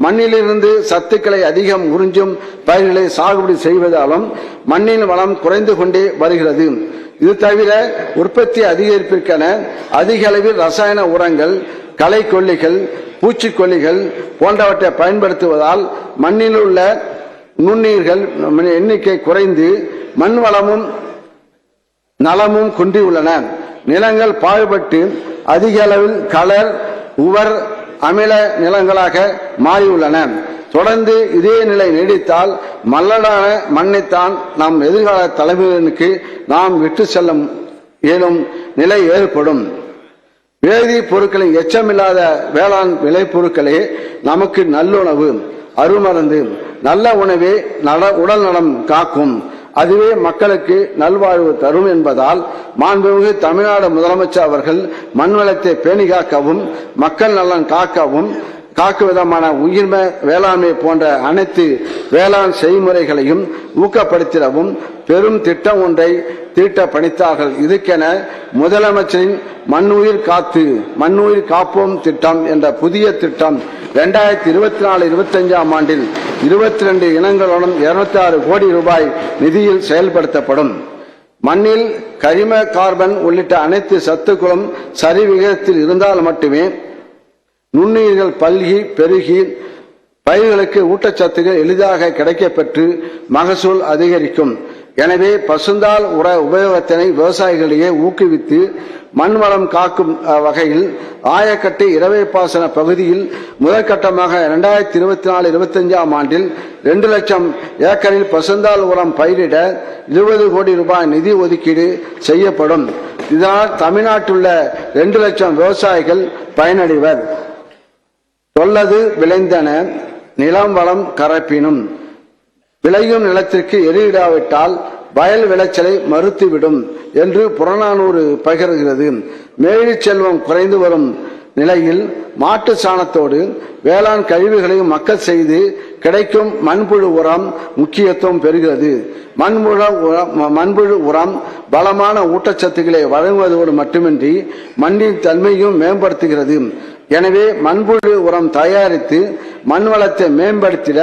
மண்ணிலிருந்து சத்துக்களை அதிகம் உறிஞ்சும் பயிர்களை சாகுபடி செய்வதாலும் மண்ணின் வளம் குறைந்து கொண்டே வருகிறது. இது தவிர உற்பத்தி அதிகரிப்பிற்கென அதிக அளவில் ரசாயன உரங்கள், களைக்கொல்லிகள், பூச்சிக்கொல்லிகள் போன்றவற்றை பயன்படுத்துவதால் மண்ணில் உள்ள நுண்ணீர்கள் எண்ணிக்கை குறைந்து மண் வளமும் நலமும் குன்றியுள்ளன. நிலங்கள் பாழ்பட்டு அதிக அளவில் கலர், உவர், அமில நிலங்களாக மாறியுள்ளன. தொடர்ந்து இதே நிலை நீடித்தால் மல்லடான மண்ணைத்தான் நம் எதிர்கால தலைமுறையினருக்கு நாம் விட்டு செல்ல இயலும் நிலை ஏற்படும். வேதி பொருட்களின் எச்சமில்லாத வேளாண் விளைபொருட்களே நமக்கு நல்லுணவு, அருமருந்து. நல்ல உணவே உடல் நலம் காக்கும், அதுவே மக்களுக்கு நல்வாழ்வு தரும் என்பதால் மாண்புமிகு தமிழ்நாடு முதலமைச்சர் அவர்கள் மண்வளத்தை பேணி காக்கவும் மக்கள் நலன் காக்கும் விதமான உயிர்ம வேளாண்மை போன்ற அனைத்து வேளாண் செய்முறைகளையும் ஊக்கப்படுத்திடவும் பெரும் திட்டம் ஒன்றை தீட்ட பணித்தார்கள். இதுக்கென முதலமைச்சரின் மண்ணுயிர் காப்போம் திட்டம் என்ற புதிய திட்டம் 2024-25 ஆண்டில் 22 இனங்களுடன் 206 கோடி ரூபாய் நிதியில் செயல்படுத்தப்படும். மண்ணில் கரிம, கார்பன் உள்ளிட்ட அனைத்து சத்துக்களும் சரி விகிதத்தில் இருந்தால் மட்டுமே நுண்ணுயிர்கள் பல்கி பெருகி பயிர்களுக்கு ஊட்டச்சத்துகள் எளிதாக கிடைக்கப்பெற்று மகசூல் அதிகரிக்கும். எனவே பசுந்தாள் உர உபயோகத்தினை விவசாயிகளிடையே ஊக்குவித்து மண் வளம் காக்கும் வகையில் ஆயக்கட்டு இரவை பாசன பகுதியில் முதற்கட்டமாக 2024-25 ஆண்டில் 2 லட்சம் ஏக்கரில் பசுந்தாள் உரம் பயிரிட 20 கோடி ரூபாய் நிதி ஒதுக்கீடு செய்யப்படும். இதனால் தமிழ்நாட்டில் உள்ள 2 லட்சம் விவசாயிகள் பயனடைவர். தொல்லது விளைந்தன நிலம் வளம் கரப்பினும், விளையும் நிலத்திற்கு எரியிடாவிட்டால் வயல் விளைச்சலை மறுத்துவிடும் என்று புறநானூறு பகிர்கிறது. மேலி செல்வம் குறைந்து வரும் நிலையில் மாட்டு சாணத்தோடு வேளாண் கழிவுகளையும் மக்கள் செய்து கிடைக்கும் மண்புழு உரம் முக்கியத்துவம் பெறுகிறது. மண்புழு உரம் பலமான ஊட்டச்சத்துக்களை வழங்குவதோடு மட்டுமின்றி மண்ணின் தன்மையும் மேம்படுத்துகிறது. எனவே மண்புழு உரம் தயாரித்து மண் வளத்தை மேம்படுத்திட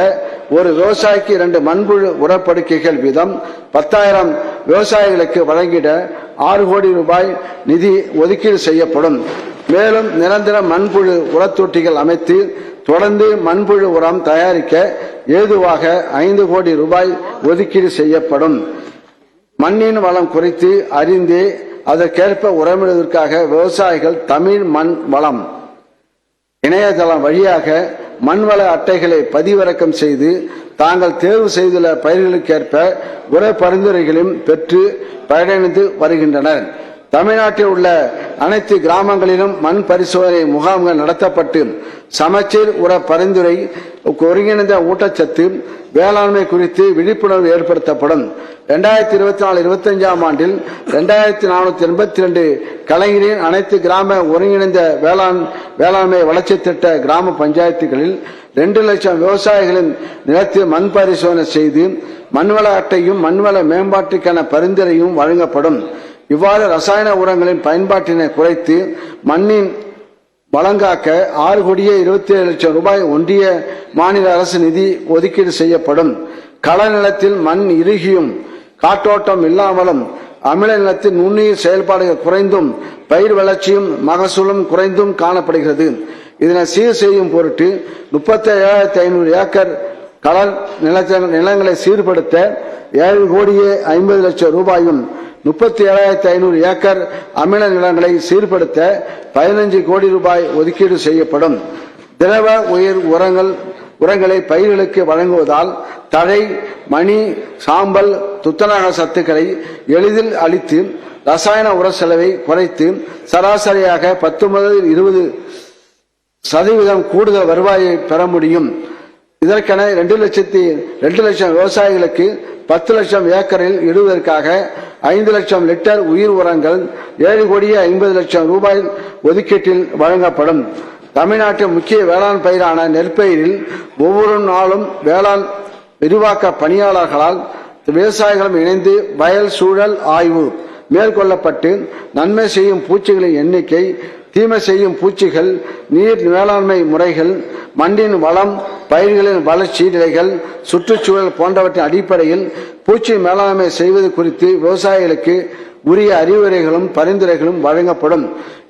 ஒரு விவசாயிக்கு 2 மண்புழு உரப்படுக்கைகள் வீதம் 10,000 விவசாயிகளுக்கு வழங்கிட 6 கோடி ரூபாய் நிதி ஒதுக்கீடு செய்யப்படும். மேலும் நிரந்தர மண்புழு உரத்தொட்டிகள் அமைத்து தொடர்ந்து மண்புழு உரம் தயாரிக்க ஏதுவாக 5 கோடி ரூபாய் ஒதுக்கீடு செய்யப்படும். மண்ணின் வளம் குறித்து அறிந்தே அதற்கேற்ப உரமிடுவதற்காக விவசாயிகள் தமிழ் மண் வளம் இணையதளம் வழியாக மண்வள அட்டைகளை பதிவிறக்கம் செய்து தாங்கள் தேர்வு செய்துள்ள பயிர்களுக்கேற்ப உர பரிந்துரைகளையும் பெற்று பயனடைந்து வருகின்றனர். தமிழ்நாட்டில் உள்ள அனைத்து கிராமங்களிலும் மண் பரிசோதனை முகாம்கள் நடத்தப்பட்டு சமச்சீர் உர பரிந்துரை, ஒருங்கிணைந்த ஊட்டச்சத்து வேளாண்மை குறித்து விழிப்புணர்வு ஏற்படுத்தப்படும். 2024-25 ஆண்டில் 2482 கலைஞரின் அனைத்து கிராம ஒருங்கிணைந்த வேளாண்மை வளர்ச்சி திட்ட கிராம பஞ்சாயத்துகளில் 2 லட்சம் விவசாயிகளின் நிலத்தில் மண் பரிசோதனை செய்து மண்வள அட்டையும் மண்வள மேம்பாட்டுக்கான பரிந்துரையும் வழங்கப்படும். இவ்வாறு ரசாயன உரங்களின் பயன்பாட்டினை குறைத்து மண்ணின் வளங்காக்க 6 கோடியே 27 லட்சம் ரூபாய் ஒன்றிய மாநில அரசு நிதி ஒதுக்கீடு செய்யப்படும். கள நிலத்தில் மண் இறுகியும் காற்றோட்டம் இல்லாமலும் அமில நிலத்தில் நுண்ணுயிர் செயல்பாடுகள் குறைந்தும் பயிர் வளர்ச்சியும் மகசூலும் குறைந்தும் காணப்படுகிறது. இதனை சீர் செய்யும் பொருட்டு 37,500 ஏக்கர் கள நிலங்களை சீர்படுத்த 7 கோடியே 50 லட்சம் ரூபாயும், 37,500 ஏக்கர் அமில நிலங்களை சீர்படுத்த 15 கோடி ரூபாய் ஒதுக்கீடு செய்யப்படும். திரவ உயிர் உரங்களை பயிர்களுக்கு வழங்குவதால் தழை, மணி, சாம்பல், துத்தநாக சத்துக்களை எளிதில் அளித்து ரசாயன உர செலவை குறைத்து சராசரியாக 19-20% கூடுதல் வருவாயை பெற முடியும். இதற்கென 2 லட்சம் விவசாயிகளுக்கு 10 லட்சம் ஏக்கரில் இடுவதற்காக 5 லட்சம் லிட்டர் உயிர் உரங்கள் 7 கோடியே 50 லட்சம் ரூபாய் ஒதுக்கீட்டில் வழங்கப்படும். தமிழ்நாட்டின் முக்கிய வேளாண் பயிரான நெற்பயிரில் ஒவ்வொரு நாளும் வேளாண் விரிவாக்க பணியாளர்களால் விவசாயிகளும் இணைந்து வயல் சூழல் ஆய்வு மேற்கொள்ளப்பட்டு நன்மை செய்யும் பூச்சிகளின் எண்ணிக்கை தீமை செய்யும் பூச்சிகள், நீர் மேலாண்மை முறைகள், மண்ணின் வளம், பயிர்களின் வளர்ச்சி நிலைகள், சுற்றுச்சூழல் போன்றவற்றின் அடிப்படையில் பூச்சி மேலாண்மை செய்வது குறித்து விவசாயிகளுக்கு உரிய அறிவுரைகளும் பரிந்துரைகளும் வழங்கப்படும்.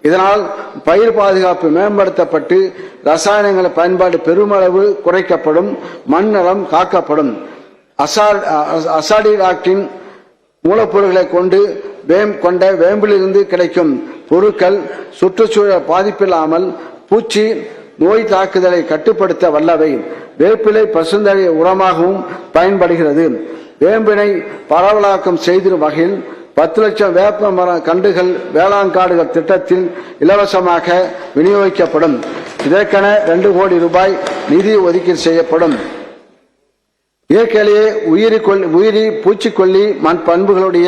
இதனால் பயிர் பாதுகாப்பு மேம்படுத்தப்பட்டு ரசாயனங்கள் பயன்பாடு பெருமளவு குறைக்கப்படும், மண் நலம் காக்கப்படும். அசாடிராக்டின் மூலப்பொருட்களை கொண்ட வேம்பிலிருந்து கிடைக்கும் பொருட்கள் சுற்றுச்சூழல் பாதிப்பில்லாமல் பூச்சி நோய் தாக்குதலை கட்டுப்படுத்த வல்லவை. வேப்பிலை பசுந்தழை உரமாகவும் பயன்படுகிறது. வேம்பினை பரவலாக்கம் செய்திடும் வகையில் 10 லட்சம் வேப்ப மர கன்றுகள் வேளாண் காடுகள் திட்டத்தில் இலவசமாக விநியோகிக்கப்படும். இதற்கென 2 கோடி ரூபாய் நிதி ஒதுக்கீடு செய்யப்படும். இயற்கையிலேயே உயிரி பூச்சிக்கொல்லி மண் பண்புகளுடைய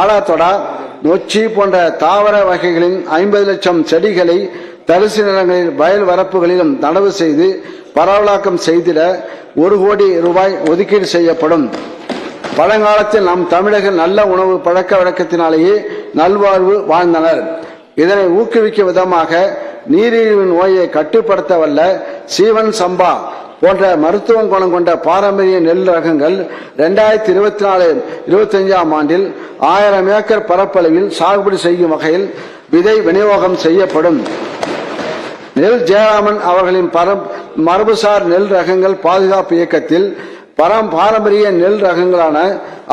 ஆடாத்தொடா, நொச்சி போன்ற தாவர வகைகளின் 50 லட்சம் செடிகளை தரிசு நிலங்களில் வயல் வரப்புகளிலும் நடவு செய்து பரவலாக்கம் செய்திட 1 கோடி ரூபாய் ஒதுக்கீடு செய்யப்படும். பழங்காலத்தில் நம் தமிழர்கள் நல்ல உணவு பழக்க வழக்கத்தினாலேயே நல்வாழ்வு வாழ்ந்தனர். இதனை ஊக்குவிக்கும் விதமாக நீரிழிவு நோயை கட்டுப்படுத்த வல்ல சீவன் சம்பா போன்ற மருத்துவ குணம் கொண்ட பாரம்பரிய நெல் ரகங்கள் 2024-25 ஆண்டில் 1000 ஏக்கர் பரப்பளவில் சாகுபடி செய்யும் வகையில் விதை விநியோகம் செய்யப்படும். நெல் ஜெயராமன் அவர்களின் மரபுசார் நெல் ரகங்கள் பாதுகாப்பு இயக்கத்தில் பாரம்பரிய நெல் ரகங்களான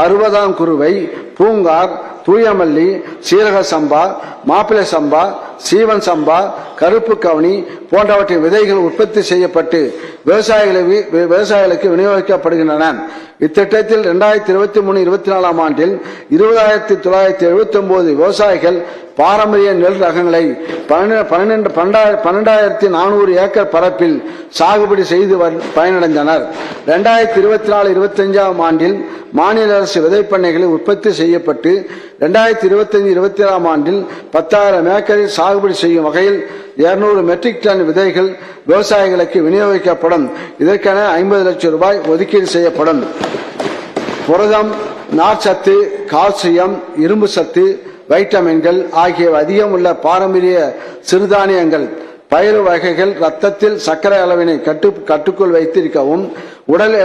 60ஆம் குருவை, பூங்கார், தூயமல்லி, சீரக சம்பா, மாப்பிளை சம்பா, சீவன் சம்பா, கருப்பு கவுனி போன்றவற்றின் விதைகள் உற்பத்தி செய்யப்பட்டு விவசாயிகளுக்கு விநியோகிக்கப்படுகின்றன. இத்திட்டத்தில் 2023-24 ஆண்டில் 20,979 விவசாயிகள் பாரம்பரிய நெல் ரகங்களை 12,400 ஏக்கர் பரப்பில் சாகுபடி செய்து பயனடைந்தனர். 2024-25 ஆண்டில் மாநில அரசு விதைப்பண்ணைகளில் உற்பத்தி செய்யப்பட்டு 2025-27 ஆண்டில் 10,000 ஏக்கரில் சாகுபடி செய்யும் வகையில் 200 மெட்ரிக் டன் விதைகள் விவசாயிகளுக்கு விநியோகிக்கப்படும். இதற்கென 50 லட்சம் ரூபாய் ஒதுக்கீடு செய்யப்படும். புரதம், நார்ச்சத்து, கால்சியம், இரும்பு சத்து, வைட்டமின்கள் ஆகியவை அதிகம் உள்ள பாரம்பரிய சிறுதானியங்கள் பயிறு வகைகள் இரத்தத்தில் சர்க்கரை அளவினை கட்டுக்குள் வைத்திருக்கவும், உடல்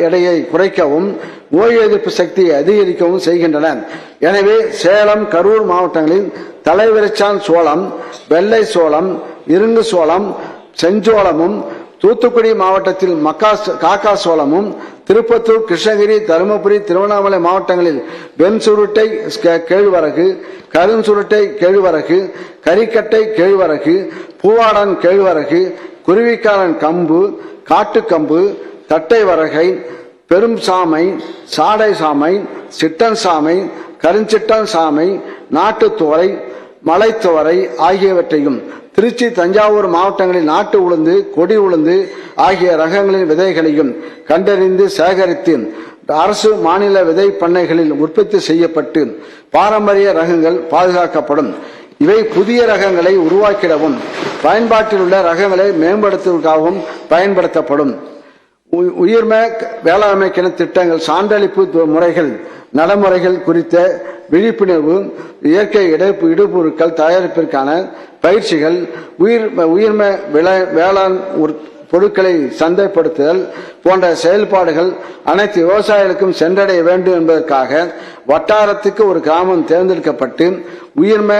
எடையை குறைக்கவும், நோய் எதிர்ப்பு சக்தியை அதிகரிக்கவும் செய்கின்றன. எனவே சேலம், கரூர் மாவட்டங்களில் தலைவிரிச்சான் சோளம், வெள்ளை சோளம், இருங்கு சோளம், செஞ்சோளமும், தூத்துக்குடி மாவட்டத்தில் காக்கா சோளமும், திருப்பத்தூர், கிருஷ்ணகிரி, தருமபுரி, திருவண்ணாமலை மாவட்டங்களில் வெண் சுருட்டை கேழ்வரகு, கருஞ்சுருட்டை கேழ்வரகு, கரிக்கட்டை கேழ்வரகு, பூவாடன் கேழ்வரகு, குருவிக்காரன் கம்பு, காட்டுக்கம்பு, தட்டை வரகை, பெரும் சாமை, சாடை சாமை, சிட்டன் சாமை, கருஞ்சிட்டன் சாமை, நாட்டுத்துவரை, மலைத்துவரை ஆகியவற்றையும், திருச்சி, தஞ்சாவூர் மாவட்டங்களில் நாட்டு உளுந்து, கொடி உளுந்து ஆகிய ரகங்களின் விதைகளையும் கண்டறிந்து சேகரித்து அரசு மாநில விதை பண்ணைகளில் உற்பத்தி செய்யப்பட்டு பாரம்பரிய ரகங்கள் பாதுகாக்கப்படும். இவை புதிய ரகங்களை உருவாக்கிடவும் பயன்பாட்டில் உள்ள ரகங்களை மேம்படுத்துவதற்காகவும் பயன்படுத்தப்படும். உயிர்ம வேளாண்மைக்கான திட்டங்கள், சான்றளிப்பு முறைகள், நடைமுறைகள் குறித்த விழிப்புணர்வு, இயற்கை இடுபொருட்கள் தயாரிப்பிற்கான பயிற்சிகள், உயிர்ம வேளாண் பொருட்களை சந்தைப்படுத்துதல் போன்ற செயல்பாடுகள் அனைத்து விவசாயிகளுக்கும் சென்றடைய வேண்டும் என்பதற்காக வட்டாரத்துக்கு ஒரு கிராமம் தேர்ந்தெடுக்கப்பட்டு உயிர்ம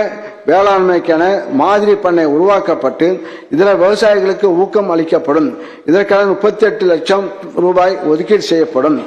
வேளாண்மைக்கான மாதிரி பண்ணை உருவாக்கப்பட்டு இதர விவசாயிகளுக்கு ஊக்கம் அளிக்கப்படும். இதற்கான 38 லட்சம் ரூபாய் ஒதுக்கீடு செய்யப்படும்.